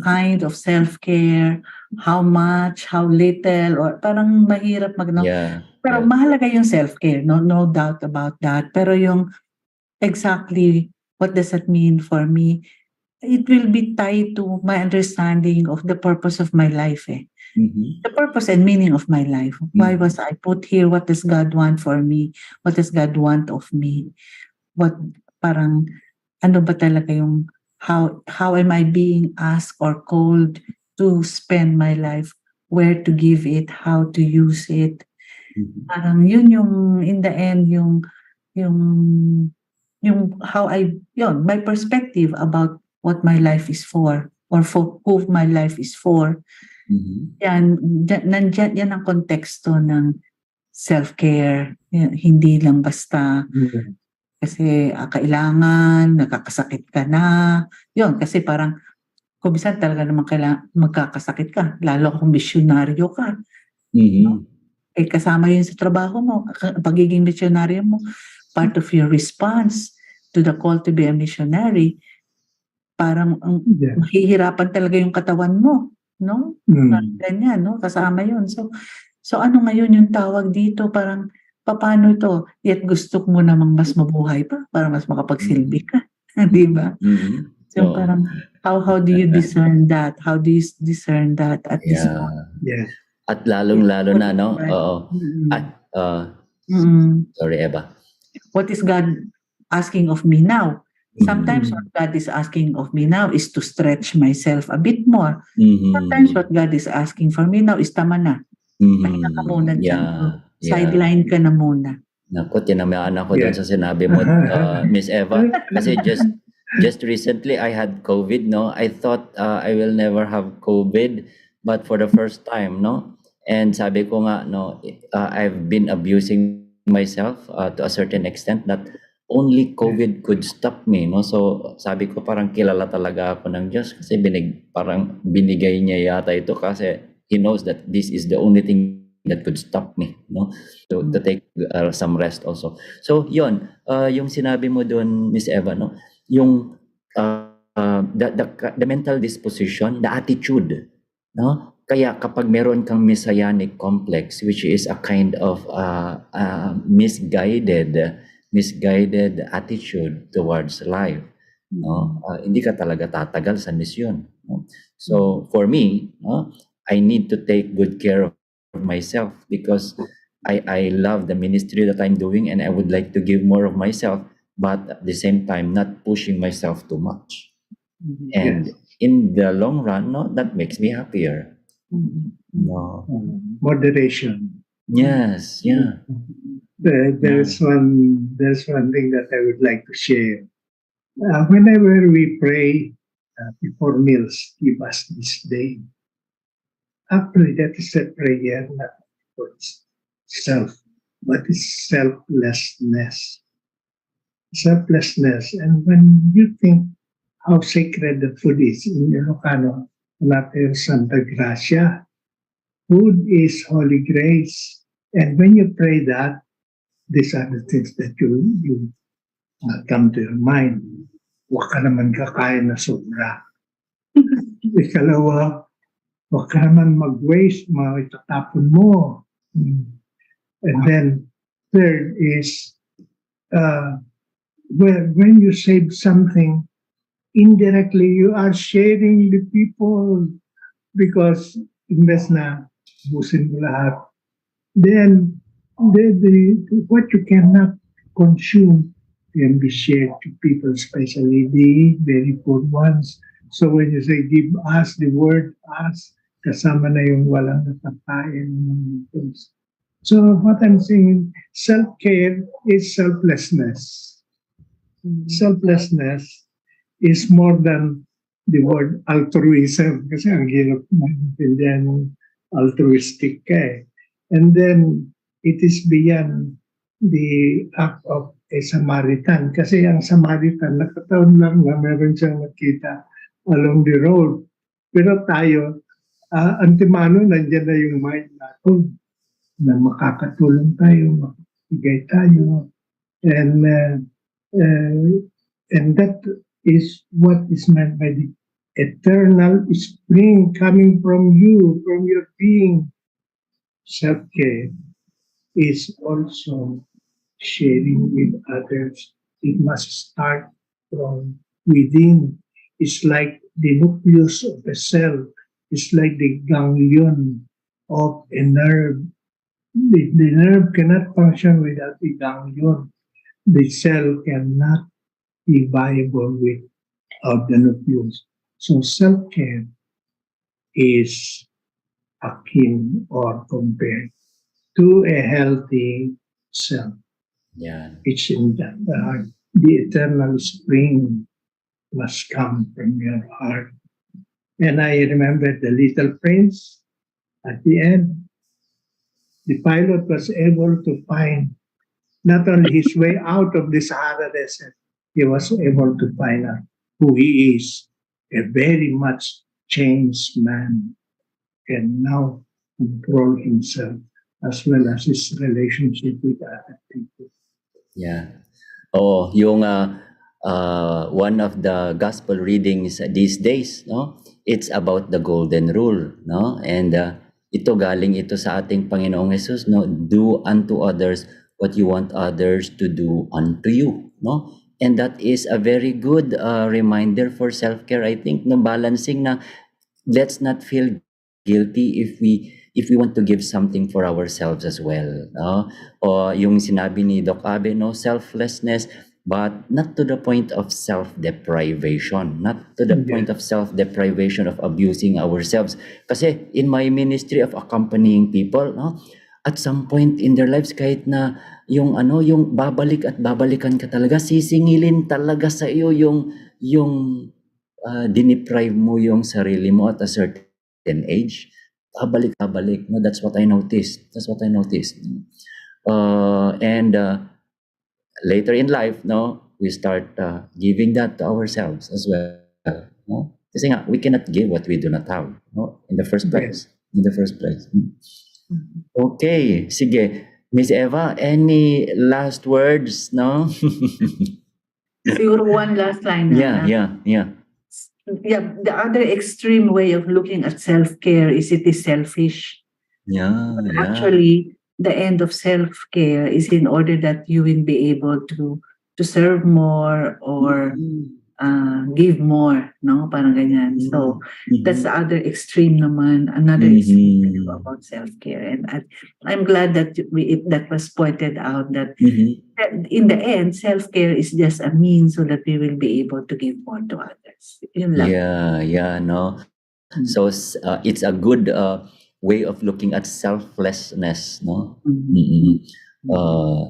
kind of self-care, how much, how little, or parang mahirap Pero mahalaga yung self-care, no doubt about that. Pero yung exactly what does that mean for me, it will be tied to my understanding of the purpose of my life. The purpose and meaning of my life. Why was I put here? What does God want for me? What does God want of me? Ano ba talaga yung how am I being asked or called to spend my life? Where to give it? How to use it? Parang yun yung in the end yung how my perspective about what my life is for or for who my life is for. Yan ang konteksto ng self-care. Yan, hindi lang basta kasi kailangan nakakasakit ka na. Yun, kasi parang kung minsan talaga naman magkakasakit ka, lalo kung misyonaryo ka. No? Kasama yun sa trabaho mo, pagiging misyonaryo mo, part of your response to the call to be a missionary, parang mahihirapan talaga yung katawan mo, no? Ganyan, no? Kasama yun. So ano ngayon yung tawag dito? Parang, paano ito? Yet gusto mo namang mas mabuhay pa para mas makapagsilbi ka. Di ba? So parang, how do you discern that? How do you discern that at this point? Yeah. At lalong-lalo na, no? Oo. Mm. At, sorry, Eva. What is God asking of me now? Sometimes Mhm. what God is asking of me now is to stretch myself a bit more. Mhm. Sometimes what God is asking for me now is tama na. Pahinga ka muna dyan. Yeah, yeah. Sideline ka na muna. Naku, tinamaan ako doon Yeah. sa sinabi mo, Miss Eva. Kasi just recently, I had COVID, no? I thought I will never have COVID, but for the first time, no? And sabi ko nga, no, I've been abusing myself to a certain extent that only COVID could stop me, no? So sabi ko parang kilala talaga ako ng Diyos kasi parang binigay niya yata ito kasi He knows that this is the only thing that could stop me, no? To take some rest also. So yon, yung sinabi mo doon, Miss Eva, no? Yung the mental disposition, the attitude, no? Kaya kapag meron kang messianic complex, which is a kind of misguided attitude towards life, no? Hindi ka talaga tatagal sa misyon, no? So for me, no, I need to take good care of myself because I love the ministry that I'm doing and I would like to give more of myself, but at the same time not pushing myself too much. And in the long run, no, that makes me happier. No. Moderation. Yes, yeah. There's one thing that I would like to share. Whenever we pray before meals, give us this day. Actually, that is a prayer not for self, but it's selflessness. Selflessness. And when you think how sacred the food is in Ilocano, natin Santa Gracia, food is holy grace. And when you pray that, these are the things that you come to your mind. Huwag ka naman kakain na sobra. Ikalawa, huwag ka naman mag-waste, itatapon mo. And then, third is, when you save something, indirectly you are sharing the people because imbes na busin mo lahat, then what you cannot consume can be shared to people, especially the very poor ones. So when you say give us, the word us, kasama na yung walang natatayin ng things. So what I'm saying, self-care is selflessness. Selflessness is more than the word altruism. Kasi ang hirap maintindihan yung altruistic ka eh. And then, it is beyond the act of a Samaritan. Kasi ang Samaritan, nakataon lang na meron siyang nakita along the road. Pero tayo, antimano, nandiyan na yung mind natin na makakatulong tayo, makakigay tayo. And that is what is meant by the eternal spring coming from you, from your being. Self-care is also sharing with others. It must start from within. It's like the nucleus of a cell. It's like the ganglion of a nerve. The nerve cannot function without the ganglion. The cell cannot be viable without the nucleus. So self-care is akin or compared to a healthy self. Yeah. It's in that the eternal spring must come from your heart. And I remember the little prince at the end. The pilot was able to find not only his way out of the Sahara Desert, he was able to find out who he is, a very much changed man, can now control himself as well as his relationship with other people. Yeah. Oh, yung one of the gospel readings these days, no? It's about the golden rule, no? And ito galing ito sa ating Panginoong Jesus, no? Do unto others what you want others to do unto you, no? And that is a very good reminder for self-care, I think, no, balancing na let's not feel guilty if we if we want to give something for ourselves as well, no? O yung sinabi ni Doc Abe, no, selflessness, but not to the point of self-deprivation, not to the point of self-deprivation of abusing ourselves. Kasi in my ministry of accompanying people, no, at some point in their lives, kahit na yung babalik at babalikan ka talaga, sisingilin talaga sa iyo yung diniprive mo yung sarili mo at a certain age. Babalik. No, that's what I noticed. And later in life, no, we start giving that to ourselves as well. No? Kasi nga, we cannot give what we do not have, no, in the first place. Okay, sige. Miss Eva, any last words, no? Siguro one last line. Yeah. The other extreme way of looking at self-care is it is selfish. But actually, the end of self-care is in order that you will be able to serve more or give more, no? Parang ganyan. So, that's the other extreme naman, another extreme about self-care. And I'm glad that that was pointed out that in the end, self-care is just a means so that we will be able to give more to others. Yun lang. No. So it's a good way of looking at selflessness, no?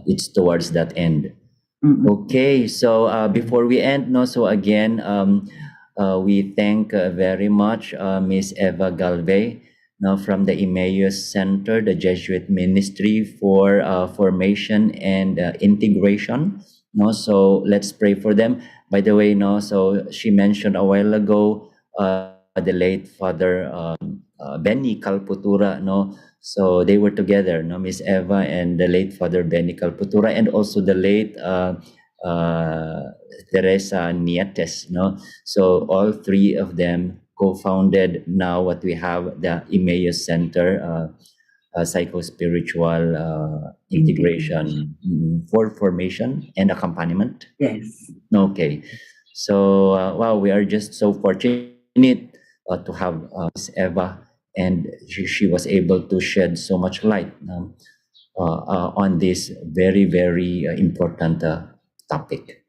It's towards that end. Okay, so before we end, no, so again, we thank very much Miss Eva Galvey, no, from the Emmaus Center, the Jesuit Ministry for Formation and Integration. No, so let's pray for them. By the way, no, so she mentioned a while ago the late Father Benny Calputura, no. So they were together, no, Miss Eva and the late Father Benny Calputura, and also the late Teresa Nietes, no. So all three of them co-founded now what we have, the Emmaus Center, psycho-spiritual integration for formation and accompaniment. Yes. Okay. So wow, we are just so fortunate to have Miss Eva, and she was able to shed so much light on this very, very important topic.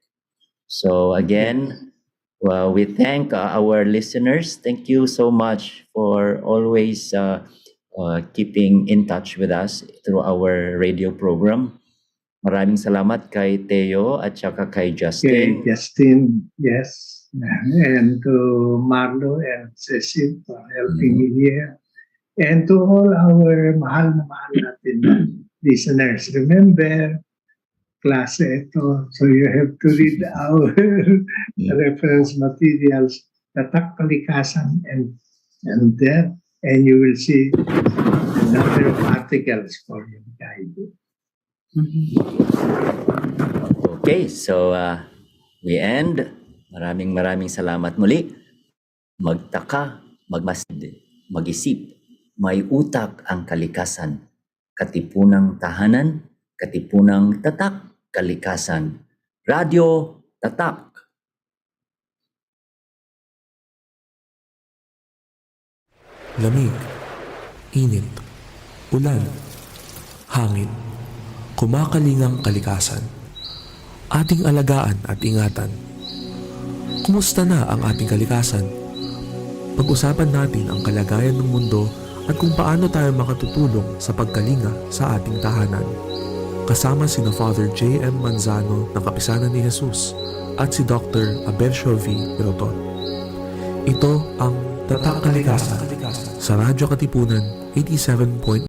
So again, we thank our listeners. Thank you so much for always keeping in touch with us through our radio program. Maraming salamat kay Teo at saka kay Justin. Yes. And to Marlo and Cecil for helping me here. And to all our mahal natin listeners. Remember, klase ito. So you have to read our reference materials, Tatakalikasan and there, and you will see a number of articles for your guide. Okay, so we end. Maraming salamat muli. Magtaka, magmasid, mag-isip. May utak ang kalikasan. Katipunang tahanan, katipunang tatak, kalikasan. Radyo, tatak. Lamig, init, ulan, hangin, kumakalingang kalikasan. Ating alagaan at ingatan. Kumusta na ang ating kalikasan? Pag-usapan natin ang kalagayan ng mundo at kung paano tayo makatutulong sa pagkalinga sa ating tahanan. Kasama sina Father J.M. Manzano ng Kapisanan ni Jesus at si Dr. Rotor. Ito ang Tatakalikasan sa Radyo Katipunan 87.9